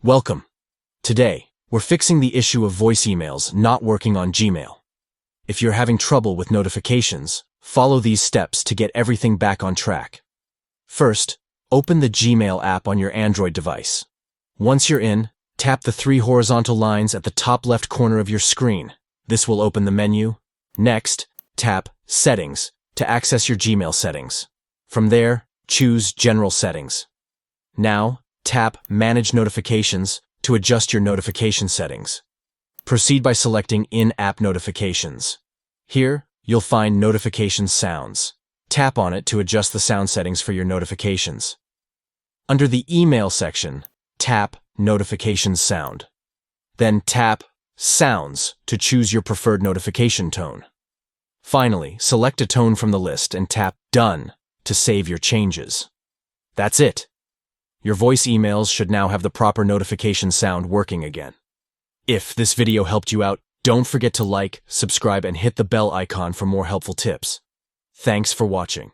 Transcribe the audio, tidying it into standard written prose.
Welcome. Today, we're fixing the issue of voice emails not working on Gmail. If you're having trouble with notifications, follow these steps to get everything back on track. First, open the Gmail app on your Android device. Once you're in, tap the three horizontal lines at the top left corner of your screen. This will open the menu. Next, tap Settings to access your Gmail settings. From there, choose General Settings. Now, tap Manage Notifications to adjust your notification settings. Proceed by selecting In-App Notifications. Here, you'll find Notification Sounds. Tap on it to adjust the sound settings for your notifications. Under the Email section, tap Notification Sound. Then tap Sounds to choose your preferred notification tone. Finally, select a tone from the list and tap Done to save your changes. That's it. Your voice emails should now have the proper notification sound working again. If this video helped you out, don't forget to like, subscribe, and hit the bell icon for more helpful tips. Thanks for watching.